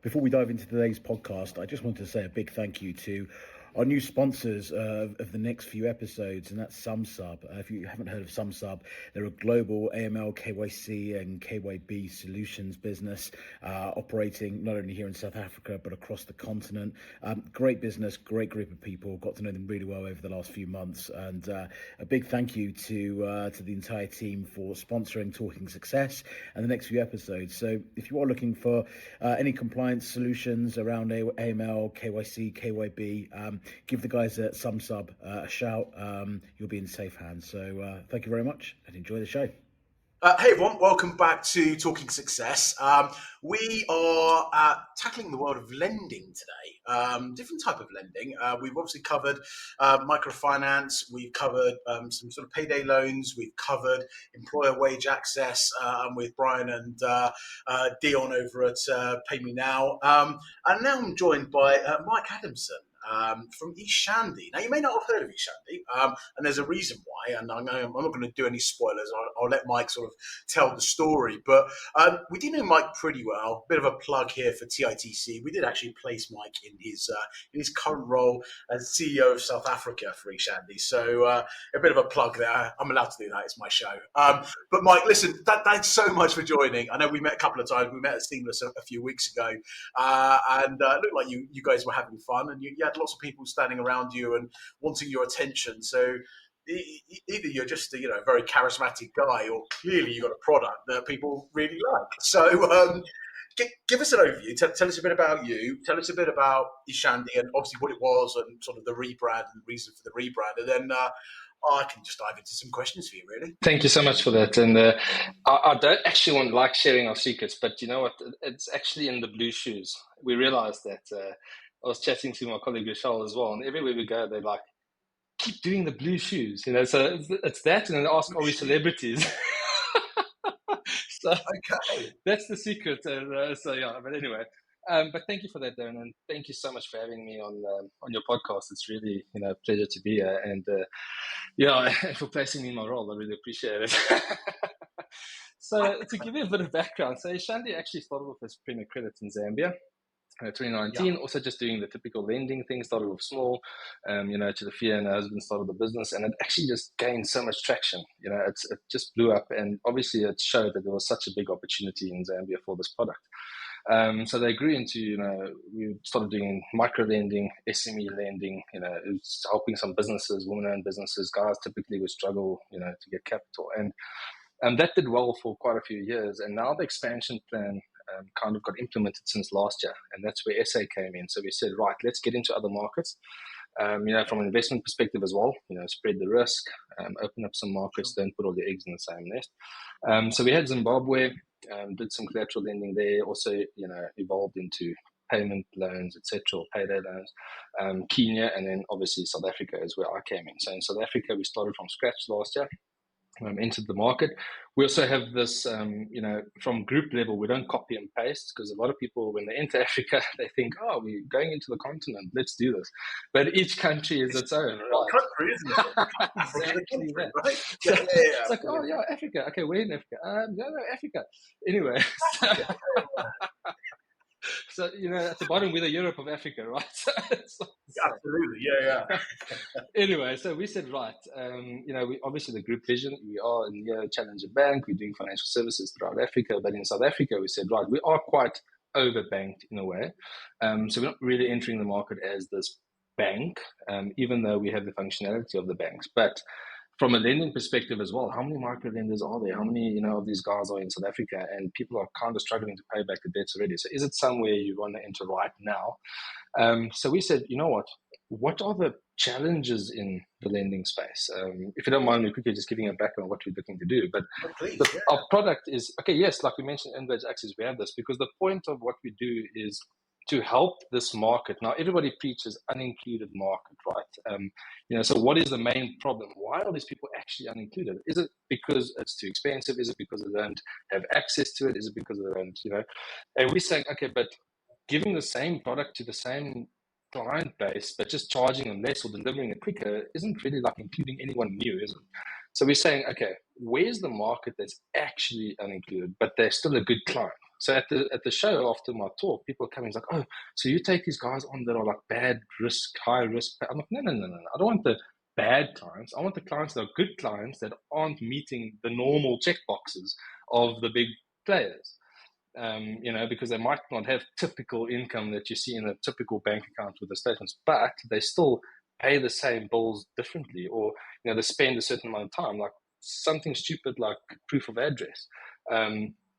Before we dive into today's podcast, I just wanted to say a big thank you to our new sponsors of the next few episodes, and that's SumSub. If you haven't heard of SumSub, they're a global AML, KYC, and KYB solutions business operating not only here in South Africa but across the continent. Great business, great group of people. Got to know them really well over the last few months, and a big thank you to the entire team for sponsoring Talking Success and the next few episodes. So if you are looking for any compliance solutions around AML, KYC, KYB, give the guys at SumSub a shout. You'll be in safe hands. So thank you very much and enjoy the show. Hey everyone, welcome back to Talking Success. We are tackling the world of lending today, different type of lending. We've obviously covered microfinance, we've covered some sort of payday loans, we've covered employer wage access with Brian and Dion over at Pay Me Now. And now I'm joined by Mike Adamson. From Ishandi. Now, you may not have heard of Ishandi, and there's a reason why, and I'm not going to do any spoilers. I'll let Mike sort of tell the story, but we do know Mike pretty well. Bit of a plug here for TITC. We did actually place Mike in his current role as CEO of South Africa for Ishandi, so a bit of a plug there. I'm allowed to do that. It's my show. But Mike, listen, thanks so much for joining. I know we met a couple of times. We met at Seamless a few weeks ago, and it looked like you guys were having fun, and you had lots of people standing around you and wanting your attention. So either you're just a very charismatic guy, or clearly you've got a product that people really like. So give us an overview. Tell us a bit about you. Tell us a bit about Ishandi and obviously what it was and sort of the rebrand and the reason for the rebrand. And then I can just dive into some questions for you, really. Thank you so much for that. And I don't actually like sharing our secrets, but you know what? It's actually in the blue shoes. We realized that I was chatting to my colleague Michelle as well, and everywhere we go, they're like, keep doing the blue shoes, so it's that, and then they ask, are we celebrities? So okay, that's the secret. So yeah, but anyway, but thank you for that, Darren, and thank you so much for having me on your podcast. It's really a pleasure to be here, and and for placing me in my role. I really appreciate it. So to give you a bit of background, so Ishandi actually started off as Premier Credit in Zambia. 2019, also just doing the typical lending thing, started off small, to the fear, and her husband started the business, and it actually just gained so much traction. It just blew up, and obviously it showed that there was such a big opportunity in Zambia for this product. So they grew into, we started doing micro lending, SME lending, it's helping some businesses, women-owned businesses. Guys typically would struggle, to get capital, and that did well for quite a few years. And now the expansion plan kind of got implemented since last year, and that's where SA came in. So we said, right, let's get into other markets, from an investment perspective as well, spread the risk, open up some markets, don't put all the eggs in the same nest. So we had Zimbabwe, did some collateral lending there, also, evolved into payment loans, etc., payday loans, Kenya, and then obviously South Africa is where I came in. So in South Africa, we started from scratch last year. Entered the market. We also have this, from group level, we don't copy and paste, because a lot of people, when they enter Africa, they think, oh, we're going into the continent, let's do this. But each country is its own, right? Country, isn't it? Exactly that. Right? So it's like, oh, yeah, Africa. Okay, we're in Africa. No, Africa. Anyway. So, at the bottom, we're the Europe of Africa, right? Absolutely, yeah. Anyway, so we said, right, we obviously the group vision, we are in the Challenger Bank, we're doing financial services throughout Africa, but in South Africa, we said, right, we are quite overbanked in a way. So we're not really entering the market as this bank, even though we have the functionality of the banks. But from a lending perspective as well, how many micro lenders are there? How many, of these guys are in South Africa, and people are kind of struggling to pay back the debts already? So is it somewhere you want to enter right now? So we said, what are the challenges in the lending space? If you don't mind me quickly just giving a background on what we're looking to do. But our product is, okay, yes, like we mentioned, Innovators Access, we have this because the point of what we do is to help this market. Now, everybody preaches unincluded market, right? So what is the main problem? Why are these people actually unincluded? Is it because it's too expensive? Is it because they don't have access to it? Is it because they don't, And we're saying, okay, but giving the same product to the same client base, but just charging them less or delivering it quicker isn't really like including anyone new, is it? So we're saying, okay, where's the market that's actually unincluded, but they're still a good client? So at the show after my talk, people are coming like, oh, so you take these guys on that are like bad risk, high risk. I'm like, no. I don't want the bad clients. I want the clients that are good clients that aren't meeting the normal check boxes of the big players. Because they might not have typical income that you see in a typical bank account with the statements, but they still pay the same bills differently, or they spend a certain amount of time, like something stupid like proof of address.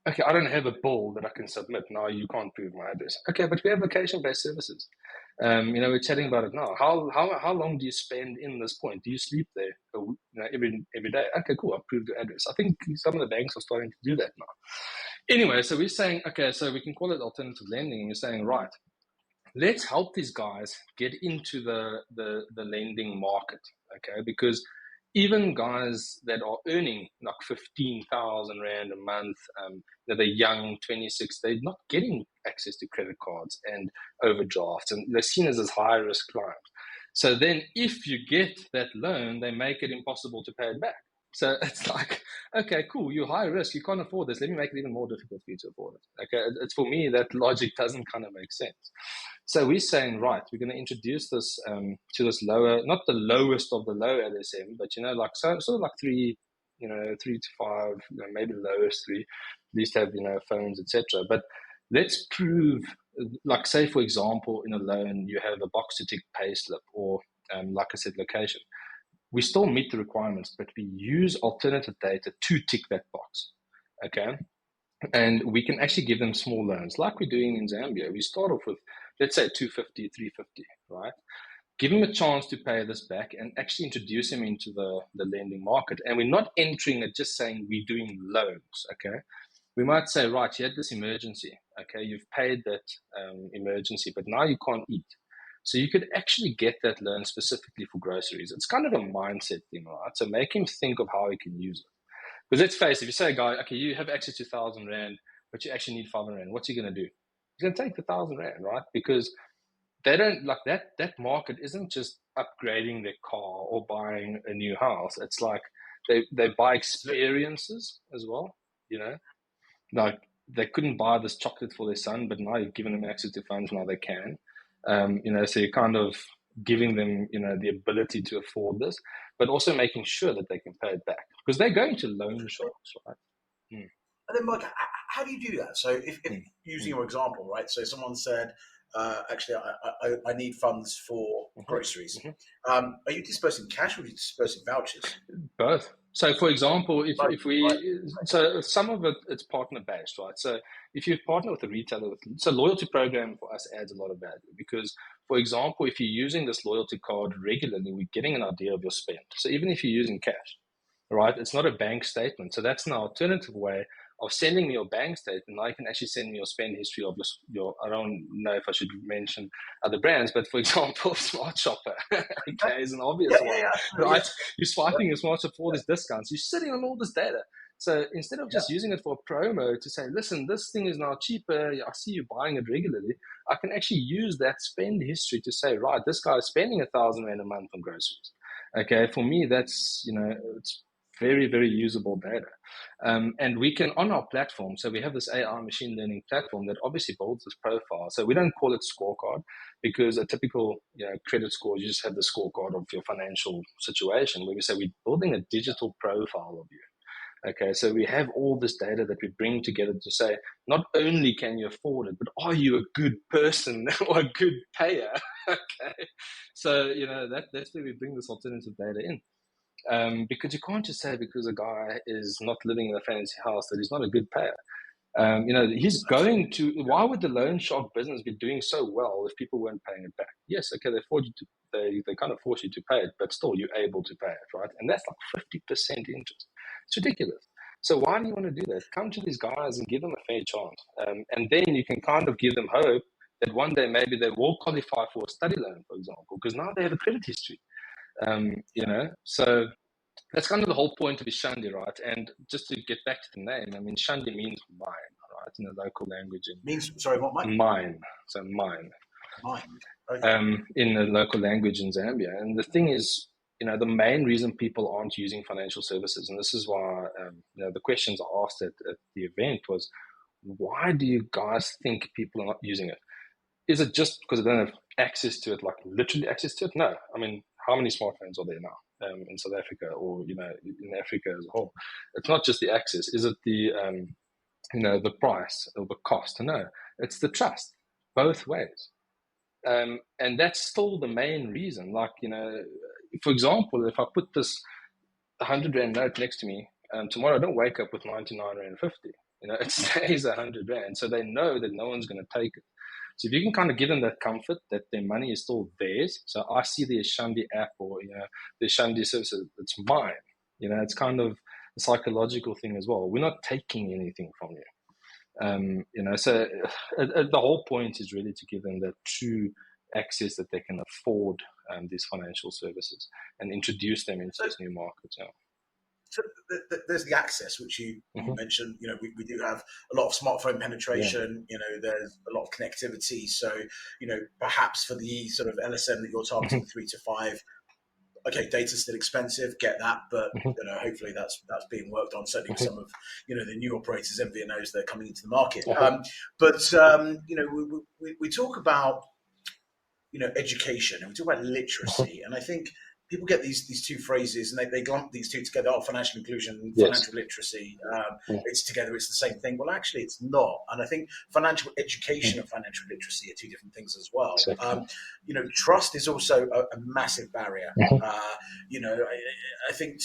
Okay, I don't have a bill that I can submit. No, you can't prove my address. Okay, but we have location-based services. We're chatting about it now. How long do you spend in this point? Do you sleep there every day? Okay, cool. I'll prove the address. I think some of the banks are starting to do that now. Anyway, so we're saying, okay, so we can call it alternative lending. And you're saying, right, let's help these guys get into the lending market, okay? Because even guys that are earning like 15,000 Rand a month, they're young, 26, they're not getting access to credit cards and overdrafts, and they're seen as high-risk clients. So then if you get that loan, they make it impossible to pay it back. So it's like, okay, cool, you're high risk, you can't afford this, let me make it even more difficult for you to afford it. Okay, it's for me, that logic doesn't kind of make sense. So we're saying, right, we're going to introduce this to this lower, not the lowest of the low LSM, but like sort of like 3 to 5, maybe the lowest 3, at least have phones, etc. But let's prove, like say for example, in a loan you have a box to tick pay slip, or like I said, location. We still meet the requirements, but we use alternative data to tick that box, okay? And we can actually give them small loans, like we're doing in Zambia. We start off with, let's say, 250, 350, right? Give them a chance to pay this back and actually introduce them into the lending market. And we're not entering it just saying we're doing loans, okay? We might say, right, you had this emergency, okay? You've paid that emergency, but now you can't eat. So you could actually get that loan specifically for groceries. It's kind of a mindset thing, right? So make him think of how he can use it. Because let's face it, if you say a guy, okay, you have access to 1,000 Rand, but you actually need 500 Rand, what's he going to do? He's going to take the 1,000 Rand, right? Because they don't, like that market isn't just upgrading their car or buying a new house. It's like they buy experiences as well, Like they couldn't buy this chocolate for their son, but now you've given them access to funds, now they can. So you're kind of giving them, the ability to afford this, but also making sure that they can pay it back, because they're going to loan sharks, right? And then, Mike, how do you do that? So if using your example, right? So someone said, actually, I need funds for groceries. Are you dispersing cash, or are you dispersing vouchers? Both. So, for example, so some of it's partner based, right? So if you partner with a retailer, so loyalty program for us adds a lot of value, because, for example, if you're using this loyalty card regularly, we're getting an idea of your spend. So even if you're using cash, right, it's not a bank statement. So that's an alternative way of sending me your bank statement. Now you can actually send me your spend history of your I don't know if I should mention other brands, but for example, Smart Shopper, okay, is an obvious one, right? You're swiping your Smart Shopper for all these discounts. You're sitting on all this data. So instead of just using it for a promo to say, listen, this thing is now cheaper, I see you buying it regularly, I can actually use that spend history to say, right, this guy is spending 1,000 Rand a month on groceries. Okay, for me, that's, it's very, very usable data. And we can, on our platform, so we have this AI machine learning platform that obviously builds this profile. So we don't call it scorecard, because a typical credit score, you just have the scorecard of your financial situation, where we say we're building a digital profile of you. Okay, so we have all this data that we bring together to say, not only can you afford it, but are you a good person or a good payer? Okay, so that's where we bring this alternative data in. Because you can't just say because a guy is not living in a fancy house that he's not a good payer. He's going to. Why would the loan shark business be doing so well if people weren't paying it back? Yes, okay, they kind of force you to pay it, but still you're able to pay it, right? And that's like 50% interest. It's ridiculous. So why do you want to do that? Come to these guys and give them a fair chance, and then you can kind of give them hope that one day maybe they will qualify for a study loan, for example, because now they have a credit history. So that's kind of the whole point of Ishandi, right? And just to get back to the name, I mean, Shandi means mine, right? In the local language. Means, sorry, what, Mike? Mine. So mine. Mine. Okay. In the local language in Zambia. And the thing is, the main reason people aren't using financial services, and this is why, the questions I asked at the event was, why do you guys think people are not using it? Is it just because they don't have access to it, like literally access to it? No. I mean, how many smartphones are there now in South Africa, or in Africa as a whole? It's not just the access. Is it the the price or the cost? No, it's the trust, both ways. And that's still the main reason. Like, for example, if I put this 100 Rand note next to me, tomorrow I don't wake up with 99 Rand 50. It stays 100 Rand. So they know that no one's going to take it. So if you can kind of give them that comfort that their money is still theirs. So I see the Eshandi app or, the Ishandi services, it's mine. It's kind of a psychological thing as well. We're not taking anything from you. So the whole point is really to give them that true access that they can afford these financial services and introduce them into this new market. Yeah. So there's the access, which you mentioned. We do have a lot of smartphone penetration. Yeah. There's a lot of connectivity. So, perhaps for the sort of LSM that you're targeting, 3 to 5. Okay, data's still expensive, get that, but hopefully that's being worked on. Certainly with some of the new operators, MVNOs, that are coming into the market. We talk about education, and we talk about literacy, and I think people get these two phrases and they lump these two together. Financial inclusion, financial literacy. It's together. It's the same thing. Well, actually, it's not. And I think financial education and financial literacy are two different things as well. Exactly. Trust is also a massive barrier. I think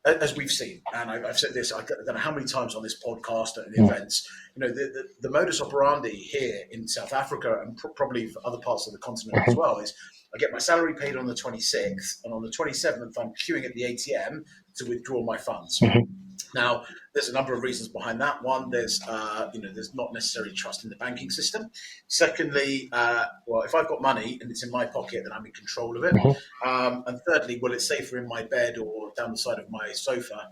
as we've seen, and I've said this, I don't know how many times on this podcast and events, the modus operandi here in South Africa and probably for other parts of the continent as well is I get my salary paid on the 26th, and on the 27th, I'm queuing at the ATM to withdraw my funds. Now, there's a number of reasons behind that. One, there's not necessarily trust in the banking system. Secondly, if I've got money and it's in my pocket, then I'm in control of it. And thirdly, it's safer in my bed or down the side of my sofa,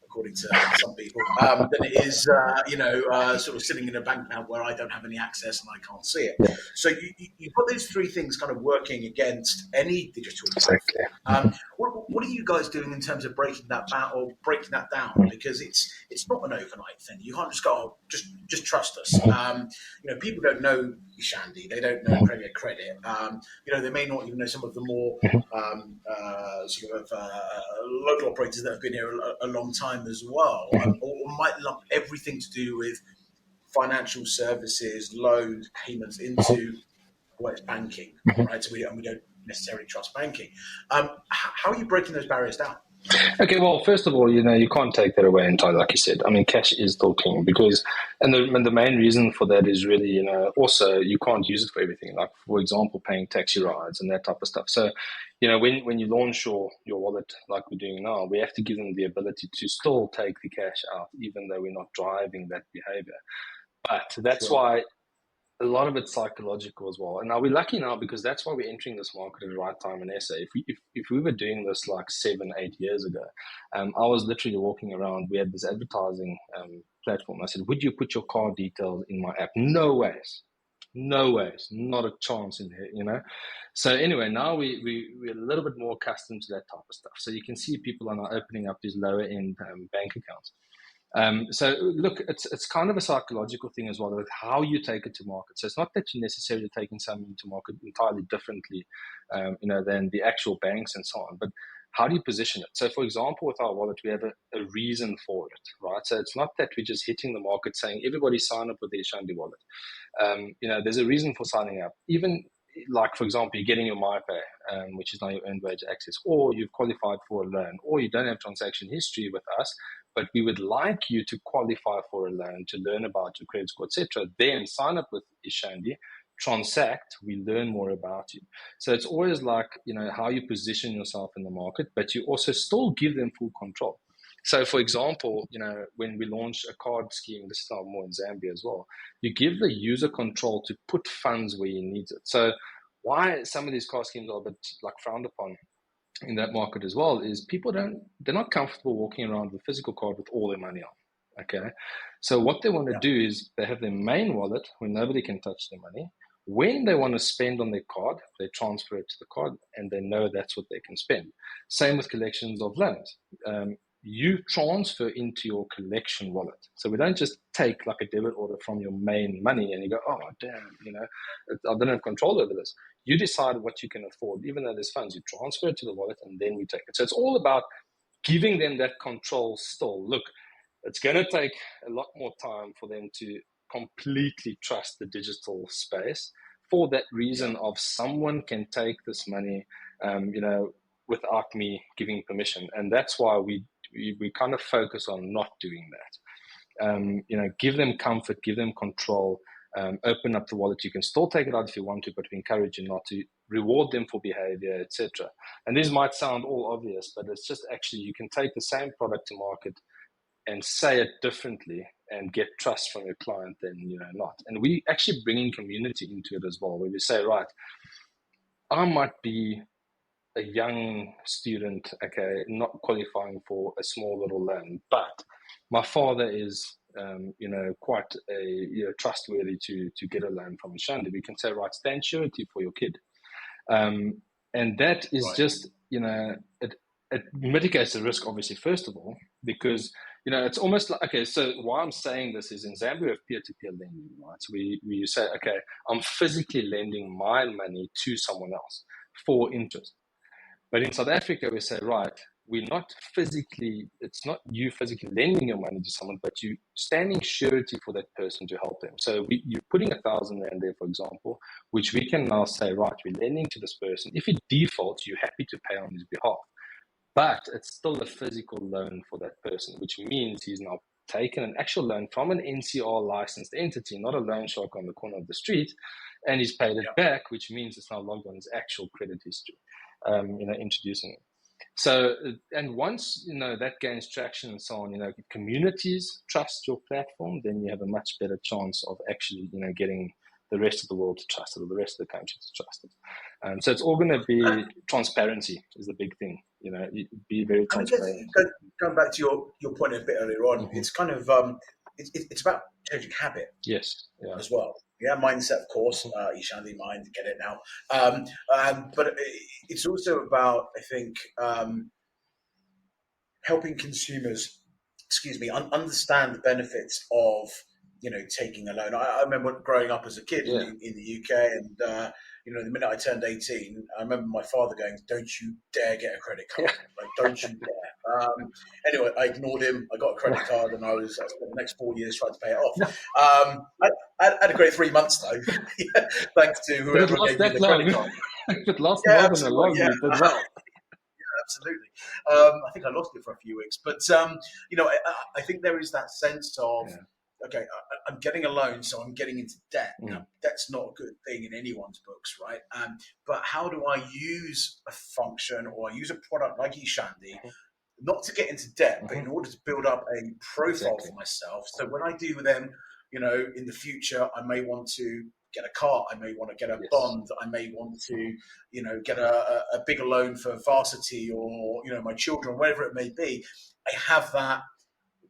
according to some people, than it is, sort of sitting in a bank account where I don't have any access and I can't see it. Yeah. So you've got these three things kind of working against any digital platform. What are you guys doing in terms of breaking that down? Because it's not an overnight thing. You can't just go, just trust us. People don't know Ishandi. They don't know credit. They may not even know some of the more local operators that have been here a long time as well, or might lump everything to do with financial services, loans, payments into it's banking, right? So we don't necessarily trust banking. How are you breaking those barriers down? Okay, well, first of all, you can't take that away entirely, like you said. I mean, cash is still king and the main reason for that is really, also you can't use it for everything. Like, for example, paying taxi rides and that type of stuff. So, when you launch your wallet, like we're doing now, we have to give them the ability to still take the cash out, even though we're not driving that behavior. But that's why a lot of it's psychological as well. And now we're lucky now because that's why we're entering this market at the right time in SA. If we were doing this like 7-8 years ago, I was literally walking around. We had this advertising platform. I said, would you put your card details in my app? No ways, not a chance in here, So anyway, now we're a little bit more accustomed to that type of stuff. So you can see people are now opening up these lower end bank accounts. So look, it's kind of a psychological thing as well with how you take it to market. So it's not that you're necessarily taking something to market entirely differently, than the actual banks and so on, but how do you position it? So for example, with our wallet, we have a reason for it, right? So it's not that we're just hitting the market saying everybody sign up with the Ishandi wallet. There's a reason for signing up. Even like, for example, you're getting your MyPay, which is now your earned wage access, or you've qualified for a loan, or you don't have transaction history with us, but we would like you to qualify for a loan, to learn about your credit score, etc. Then sign up with Ishandi, transact, we learn more about you. So it's always like, how you position yourself in the market, but you also still give them full control. So for example, when we launch a card scheme, this is now more in Zambia as well, you give the user control to put funds where he needs it. So why some of these card schemes are a bit like frowned upon in that market as well is they're not comfortable walking around with a physical card with all their money on. Okay. So what they want to do is they have their main wallet where nobody can touch their money. When they want to spend on their card, they transfer it to the card and they know that's what they can spend. Same with collections of loans. you transfer into your collection wallet. So we don't just take like a debit order from your main money and you go, oh, damn, I don't have control over this. You decide what you can afford, even though there's funds, you transfer it to the wallet and then we take it. So it's all about giving them that control still. Look, it's going to take a lot more time for them to completely trust the digital space for that reason of someone can take this money, without me giving permission. And that's why we kind of focus on not doing that. Give them comfort, give them control, open up the wallet. You can still take it out if you want to, but we encourage you not to. Reward them for behavior, etc. And this might sound all obvious, but it's just actually you can take the same product to market and say it differently and get trust from your client than not. And we actually bringing community into it as well, where we say, right, I might be a young student, okay, not qualifying for a small little loan, but my father is quite trustworthy to get a loan from Ishandi. We can say, right, stand surety for your kid. And that is just, it mitigates the risk, obviously, first of all, because, it's almost like, okay, so why I'm saying this is in Zambia, we have peer-to-peer lending, right? So we say, okay, I'm physically lending my money to someone else for interest. But in South Africa, we say, right, we're not physically, it's not you physically lending your money to someone, but you standing surety for that person to help them. So you're putting 1,000 Rand there, for example, which we can now say, right, we're lending to this person. If he defaults, you're happy to pay on his behalf. But it's still a physical loan for that person, which means he's now taken an actual loan from an NCR licensed entity, not a loan shark on the corner of the street, and he's paid it back, which means it's now logged on his actual credit history, introducing it. So, and once, that gains traction and so on, communities trust your platform, then you have a much better chance of actually, getting the rest of the world to trust it, or the rest of the country to trust it. So it's all going to be transparency is the big thing, be very transparent. Going back to your point a bit earlier on, it's kind of, it's about changing habit. Yes. As well. Yeah, mindset, of course, Ishandi mind, get it now. But it's also about, I think, helping consumers, understand the benefits of, taking a loan. I remember growing up as a kid in the UK, and the minute I turned 18, I remember my father going, "Don't you dare get a credit card! Like, don't you dare!" Anyway, I ignored him. I got a credit card, and I spent the next 4 years trying to pay it off. I had a great 3 months though, thanks to whoever gave me the credit card. It lost more than a long you did well. Absolutely. I think I lost it for a few weeks, but I think there is that sense of, okay, I'm getting a loan, so I'm getting into debt. Now, that's not a good thing in anyone's books, right? But how do I use a function or use a product like Ishandi, not to get into debt, but in order to build up a profile for myself? So when I do then, in the future, I may want to get a car, I may want to get a bond, I may want to, get a bigger loan for varsity or, my children, whatever it may be. I have that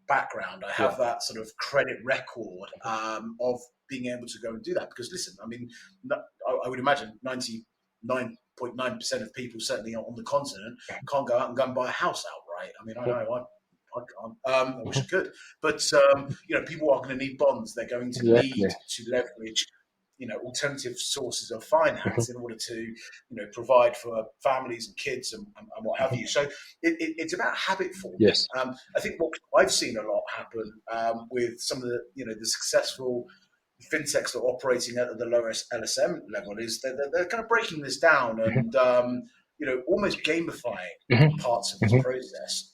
background, I have that sort of credit record of being able to go and do that. Because listen, I mean, I would imagine 99.9% of people, certainly on the continent, can't go out and go and buy a house outright. I mean, I know I can't. I wish I could. But, people are going to need bonds. They're going to need to leverage, alternative sources of finance in order to, provide for families and kids and what have you. So it's about habit forming. Yes. I think what I've seen a lot happen with some of the, the successful fintechs that are operating at the lowest LSM level is they're kind of breaking this down and, almost gamifying parts of this process.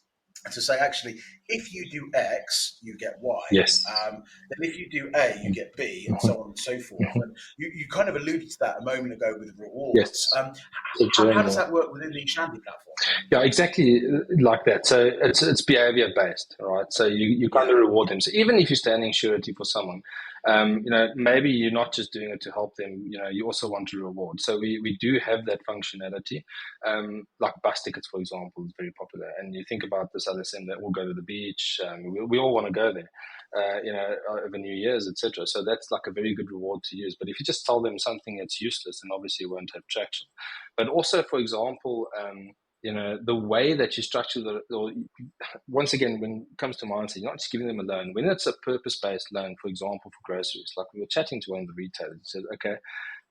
To say, actually, if you do X, you get Y. Yes. Then if you do A, you get B, and so on and so forth. And you kind of alluded to that a moment ago with rewards. Yes. How does that work within the Ishandi platform? Yeah, exactly like that. So it's behavior based, right? So you kind of reward them. So even if you're standing surety for someone, maybe you're not just doing it to help them, you also want to reward. So we do have that functionality. Like bus tickets, for example, is very popular. And you think about this other thing, that we'll go to the beach. We all want to go there, over New Year's, etc. So that's like a very good reward to use. But if you just tell them something that's useless, then obviously you won't have traction. But also, for example, the way that you structure or once again, when it comes to mindset, you're not just giving them a loan. When it's a purpose-based loan, for example, for groceries, like we were chatting to one of the retailers, he said, okay,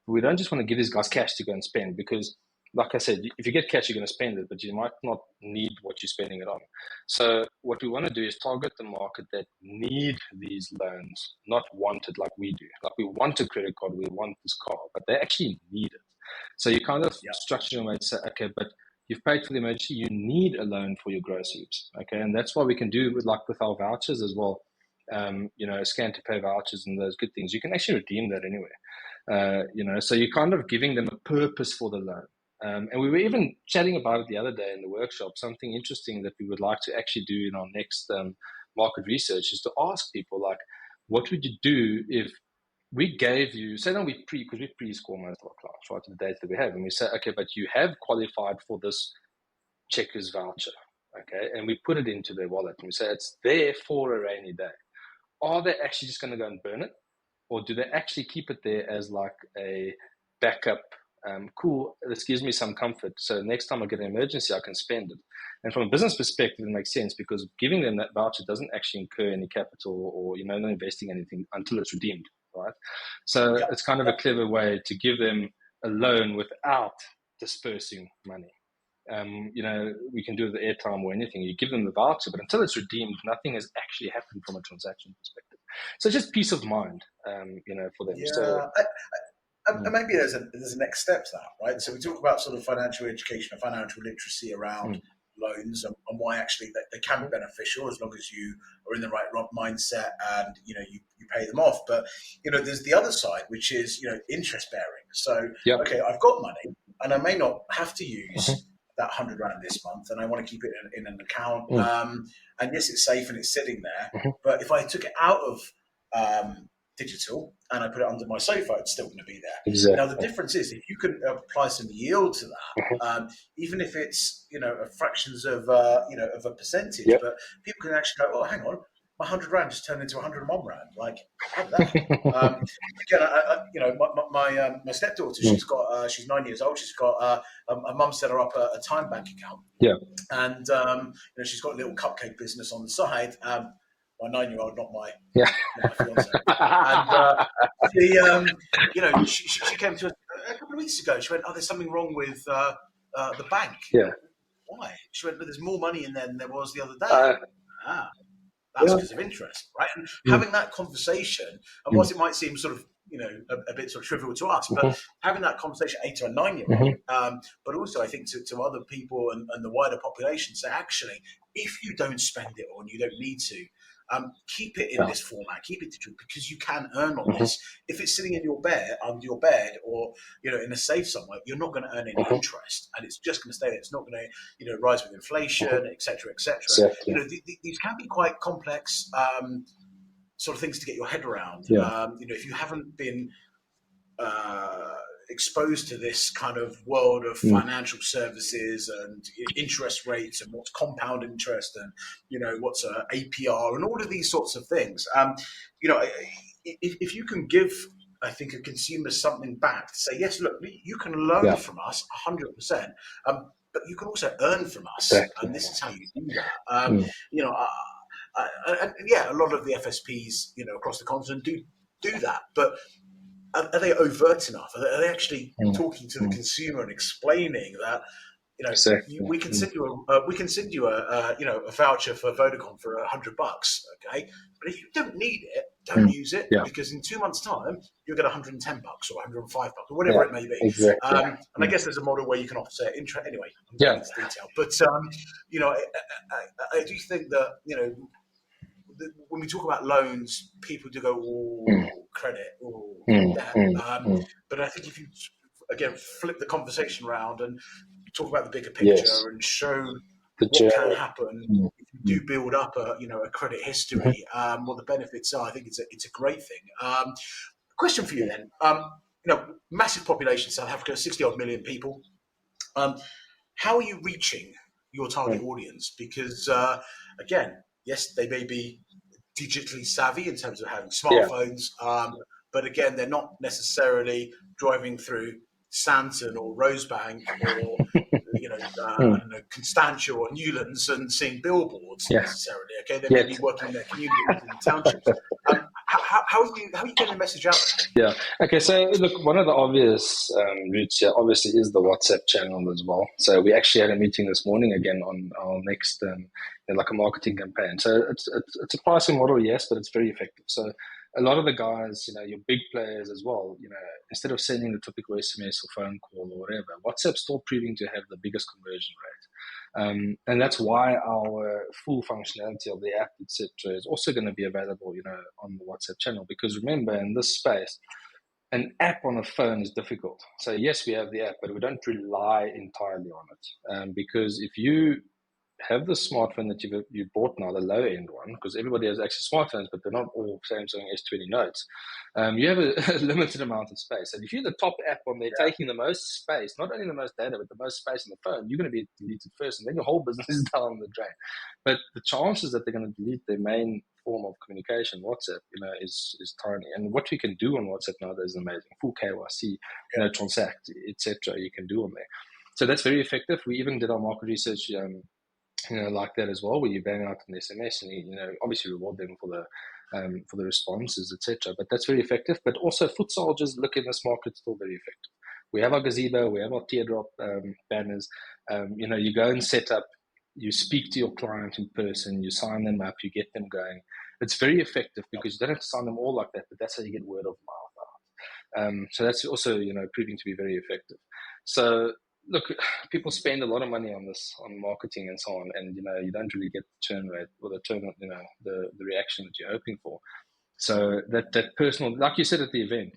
we don't just want to give these guys cash to go and spend, because like I said, if you get cash, you're going to spend it, but you might not need what you're spending it on. So what we want to do is target the market that need these loans, not want it like we do. Like we want a credit card, we want this car, but they actually need it. So you kind of structure them and say, okay, but you've paid for the emergency, you need a loan for your groceries. Okay. And that's what we can do with our vouchers as well. Scan to pay vouchers and those good things. You can actually redeem that anyway. So you're kind of giving them a purpose for the loan. And we were even chatting about it the other day in the workshop, something interesting that we would like to actually do in our next market research is to ask people, like, what would you do if we gave you, say, no, because we pre-score most of our clients, right, to the data that we have, and we say, okay, but you have qualified for this Checkers voucher, okay, and we put it into their wallet, and we say it's there for a rainy day. Are they actually just going to go and burn it, or do they actually keep it there as like a backup? Cool, this gives me some comfort, so next time I get an emergency, I can spend it. And from a business perspective, it makes sense, because giving them that voucher doesn't actually incur any capital or not investing anything until it's redeemed, right? So it's kind of a clever way to give them a loan without dispersing money. We can do it with airtime or anything. You give them the voucher, but until it's redeemed, nothing has actually happened from a transaction perspective. So just peace of mind, for them. Yeah. So, and maybe there's a next step to that, right? So we talk about sort of financial education and financial literacy around loans and why actually they can be beneficial as long as you are in the right mindset and you pay them off. But there's the other side, which is interest bearing. So okay, I've got money and I may not have to use that £100 this month, and I want to keep it in an account. And yes, it's safe and it's sitting there. But if I took it out of digital and I put it under my sofa, it's still going to be there. Exactly. Now the difference is if you can apply some yield to that, even if it's fractions of a percentage, but people can actually go, oh, hang on, my £100 just turned into £101. Like, how did that? Again, my stepdaughter, she's 9 years old. She's got a mum set her up a time bank account. And she's got a little cupcake business on the side. My 9-year-old, not my fiance. And she came to us a couple of weeks ago. She went, "Oh, there's something wrong with the bank." Why? She went, "But there's more money in there than there was the other day." That's because of interest, right? And having that conversation, and whilst it might seem sort of a bit sort of trivial to us, but having that conversation, 8 to a 9-year-old, but also I think to other people and the wider population, say actually, if you don't spend it or you don't need to, keep it in this format, keep it digital, because you can earn on this. If it's sitting in your bed, under your bed, or in a safe somewhere, you're not going to earn any interest, and it's just going to stay there. It's not going to rise with inflation, etc., etc. Exactly. These can be quite complex sort of things to get your head around. If you haven't been exposed to this kind of world of financial services and interest rates and what's compound interest and what's APR and all of these sorts of things, if you can give, I think, a consumer something back to say, yes, look, you can loan from us 100%, but you can also earn from us, and this is how you do that. A lot of the FSPs across the continent do that, but are they overt enough? Are they actually talking to the consumer and explaining that we can send you a voucher for Vodacom for $100, okay? But if you don't need it, don't use it, because in 2 months' time you'll get $110 or $105 or whatever it may be. Exactly. And I guess there's a model where you can offset interest. Anyway, I'm going into detail, but I do think that when we talk about loans, people do go, "Oh, credit, oh, debt." But I think if you, again, flip the conversation around and talk about the bigger picture and show what can happen if you do build up a credit history, what the benefits are, I think it's a great thing. Question for you then. Massive population, South Africa, 60-odd million people. How are you reaching your target audience? Because, again, yes, they may be digitally savvy in terms of having smartphones, but again, they're not necessarily driving through Santon or Rosebank or I don't know, Constantia or Newlands and seeing billboards necessarily. Okay, they may be working in their communities and townships. How are you getting the message out there? Yeah. Okay. So look, one of the obvious routes here, obviously, is the WhatsApp channel as well. So we actually had a meeting this morning again on our next, like a marketing campaign. So it's a pricing model, yes, but it's very effective. So a lot of the guys, your big players as well, instead of sending the typical SMS or phone call or whatever, WhatsApp's still proving to have the biggest conversion rate. And that's why our full functionality of the app, etc., is also going to be available, on the WhatsApp channel. Because remember, in this space, an app on a phone is difficult. So yes, we have the app, but we don't rely entirely on it. Because if you have the smartphone that you bought now, the low end one, because everybody has access to smartphones, but they're not all Samsung S20 Notes. You have a limited amount of space. And if you're the top app on there, taking the most space, not only the most data, but the most space on the phone, you're going to be deleted first, and then your whole business is down the drain. But the chances that they're going to delete their main form of communication, WhatsApp, is tiny. And what we can do on WhatsApp now is amazing. Full KYC, transact, etc. You can do on there. So that's very effective. We even did our market research, like that as well, where you bang out an SMS and obviously reward them for the responses, etc. But that's very effective. But also, foot soldiers look in this market still very effective. We have our gazebo, we have our teardrop banners. You go and set up, you speak to your client in person, you sign them up, you get them going. It's very effective because you don't have to sign them all like that, but that's how you get word of mouth out. So that's also proving to be very effective. So look, people spend a lot of money on this, on marketing and so on, and you don't really get the churn rate or the reaction that you're hoping for. So that personal, like you said at the event,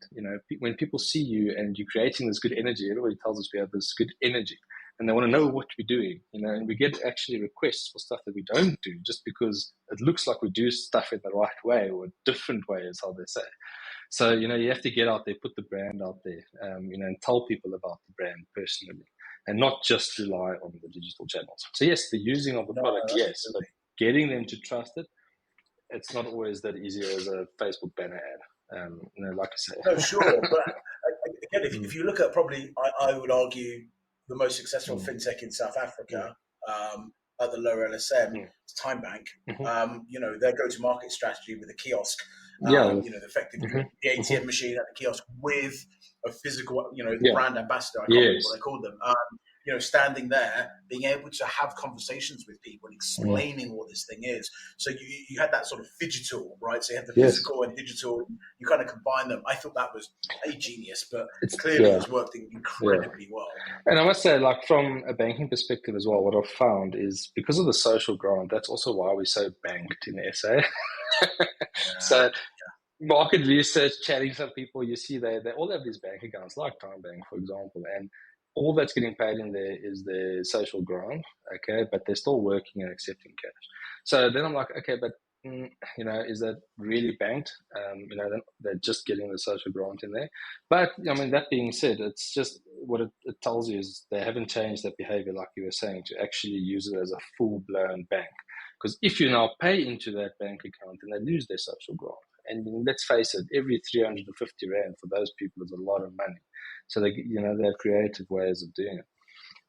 when people see you and you're creating this good energy, everybody tells us we have this good energy, and they want to know what we're doing, and we get actually requests for stuff that we don't do just because it looks like we do stuff in the right way or a different way, is how they say. So, you have to get out there, put the brand out there, and tell people about the brand personally, and not just rely on the digital channels. So yes, the using of the product, yes, but getting them to trust it, it's not always that easy as a Facebook banner ad, like I say. No, sure. But again, if you look at probably, I would argue, the most successful fintech in South Africa, at the lower LSM, it's Time Bank. Their go-to-market strategy with a kiosk, effectively the ATM machine at the kiosk with a physical, the brand ambassador, I can't remember what they called them, standing there, being able to have conversations with people and explaining what this thing is. So you had that sort of digital, right? So you had the physical and digital, you kind of combine them. I thought that was a genius, but clearly it's worked incredibly well. And I must say, like from a banking perspective as well, what I've found is because of the social grant, that's also why we're so banked in SA. So market research, chatting to some people, you see they all have these bank accounts, like Time Bank, for example, and all that's getting paid in there is the social grant, okay, but they're still working and accepting cash. So then I'm like, okay, but is that really banked? They're just getting the social grant in there. But that being said, it's just what it tells you is they haven't changed their behavior, like you were saying, to actually use it as a full-blown bank. Because if you now pay into that bank account, then they lose their social grant. And let's face it, every 350 Rand for those people is a lot of money. So they have creative ways of doing it.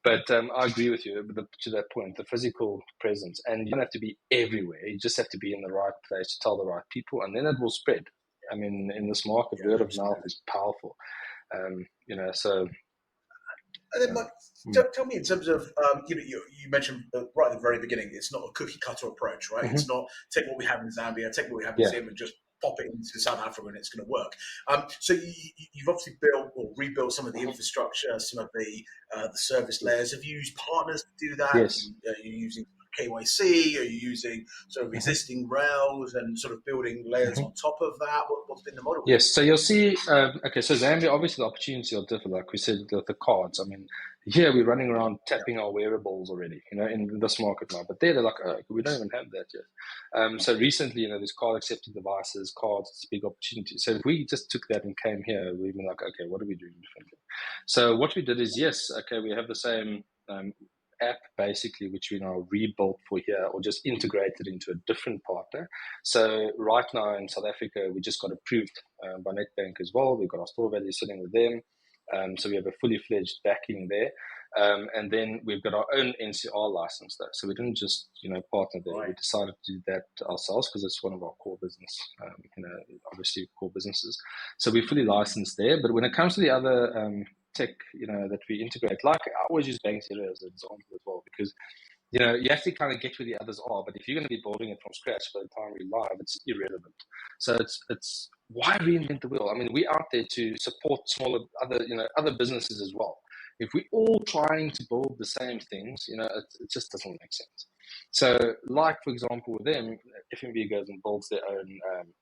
But I agree with you to that point, the physical presence. And you don't have to be everywhere. You just have to be in the right place to tell the right people, and then it will spread. I mean, in this market, word of mouth is powerful. So... And then, Mike, tell me in terms of, you mentioned right at the very beginning, it's not a cookie cutter approach, right? It's not take what we have in Zambia, take what we have in Zim and just pop it into South Africa and it's going to work. So you've obviously built or rebuilt some of the infrastructure, some of the service layers. Have you used partners to do that? Yes. Are you using KYC? Are you using sort of existing rails and sort of building layers on top of that? What's been the model? Yes, so you'll see, so Zambia, obviously the opportunities are different, like we said, the cards. I mean, here we're running around tapping our wearables already, in this market now. But there they're like, oh, we don't even have that yet. So recently, there's card accepting devices, cards, it's a big opportunity. So if we just took that and came here, we'd be like, okay, what are we doing differently? So what we did is, we have the same app basically, which we now rebuilt for here or just integrated into a different partner. So right now in South Africa, we just got approved by Nedbank as well. We've got our store value sitting with them. So we have a fully fledged backing there. And then we've got our own NCR license though. So we didn't just, partner there. Right. We decided to do that ourselves because it's one of our core business, obviously core businesses. So we're fully licensed there. But when it comes to the other tech, that we integrate, like I always use Bank Zero as an example as well, because you have to kind of get where the others are, but if you're going to be building it from scratch by the time we're live, it's irrelevant. So it's why reinvent the wheel? I mean, we're out there to support smaller other businesses as well. If we're all trying to build the same things, it just doesn't make sense. So, like for example, with them, FNB goes and builds their own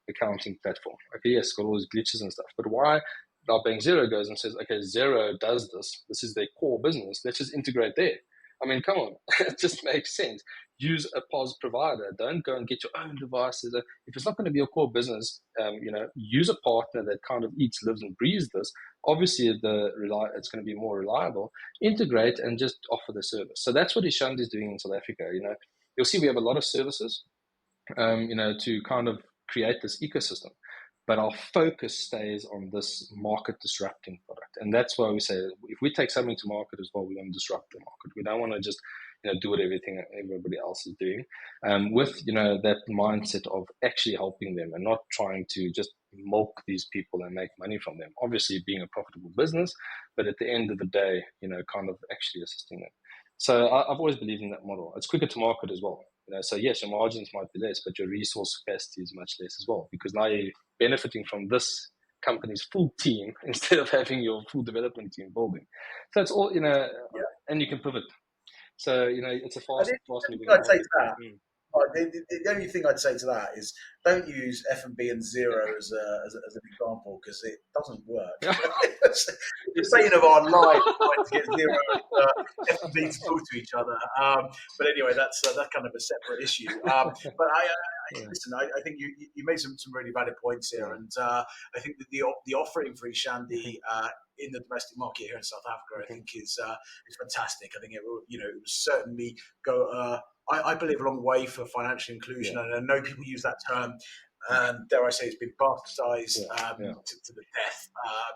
accounting platform. Okay, yes, got all those glitches and stuff, but why? Now, Bank Zero goes and says, okay, Zero does this. This is their core business. Let's just integrate there. I mean, come on, it just makes sense. Use a POS provider. Don't go and get your own devices. If it's not going to be your core business, use a partner that kind of eats, lives, and breathes this. Obviously, it's going to be more reliable. Integrate and just offer the service. So that's what Ishandi is doing in South Africa. You'll see we have a lot of services, to kind of create this ecosystem. But our focus stays on this market disrupting product. And that's why we say, if we take something to market as well, we want to disrupt the market. We don't want to just, do what everybody else is doing, with, that mindset of actually helping them and not trying to just milk these people and make money from them. Obviously being a profitable business, but at the end of the day, kind of actually assisting them. So I've always believed in that model. It's quicker to market as well. So yes, your margins might be less, but your resource capacity is much less as well, because now you're benefiting from this company's full team instead of having your full development team building. So it's all, and you can pivot. So, it's a fast moving I'd say to that. Mm. The only thing I'd say to that is don't use F&B and Zero as an example, because it doesn't work. You're saying of our life trying to get Zero and F&B to talk to each other. But anyway, that's kind of a separate issue. But listen, I think you made some really valid points here, and I think that the offering for Ishandi in the domestic market here in South Africa, I think is fantastic. I think it will, certainly go. I believe a long way for financial inclusion, and I know people use that term. Dare I say, it's been bastardized to the death,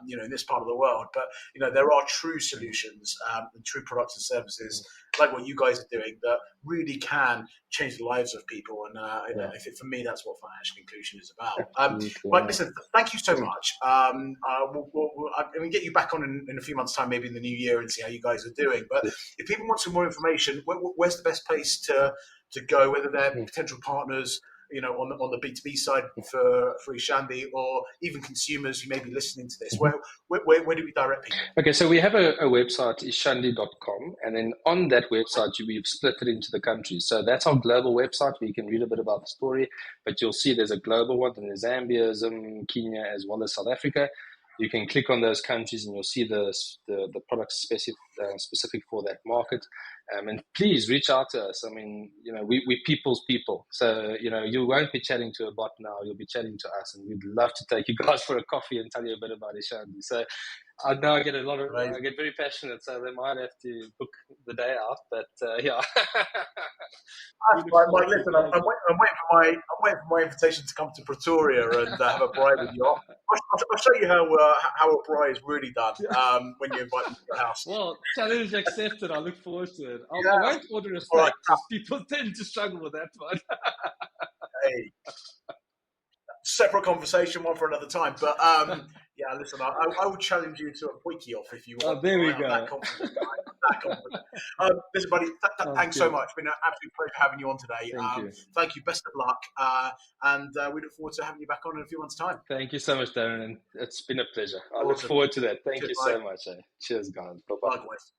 in this part of the world. But there are true solutions and true products and services like what you guys are doing that really can change the lives of people. And I think for me, that's what financial inclusion is about. Mike, listen, thank you so much. We'll get you back on in a few months' time, maybe in the new year, and see how you guys are doing. But if people want some more information, where's the best place to go? Whether they're potential partners, on the B2B side for Ishandi, or even consumers who may be listening to this, where do we direct people? Okay, so we have a website, ishandi.com, and then on that website, we've split it into the countries. So that's our global website where you can read a bit about the story, but you'll see there's a global one, and there's Zambia, Kenya, as well as South Africa. You can click on those countries and you'll see the products specific for that market. And please reach out to us. I mean, we people's people. So, you won't be chatting to a bot now. You'll be chatting to us, and we'd love to take you guys for a coffee and tell you a bit about Ishandi. So I know I get I get very passionate, so they might have to book the day out, but yeah. That's right, Mike. Listen, I'm waiting for my invitation to come to Pretoria and have a braai with you. I'll show you how a braai is really done when you invite me to the house. Well, challenge accepted. I look forward to it. I won't order a steak because people tend to struggle with that one. Hey, separate conversation, one for another time. But listen, I would challenge you to a wiki off if you want. Oh, there we go. That confident. Listen, buddy, thanks so much. It's been an absolute pleasure having you on today. Thank you. Best of luck. And we look forward to having you back on in a few months' time. Thank you so much, Darren. And it's been a pleasure. I look forward to that. Thank you so much. Cheers, guys. Bye-bye. Likewise.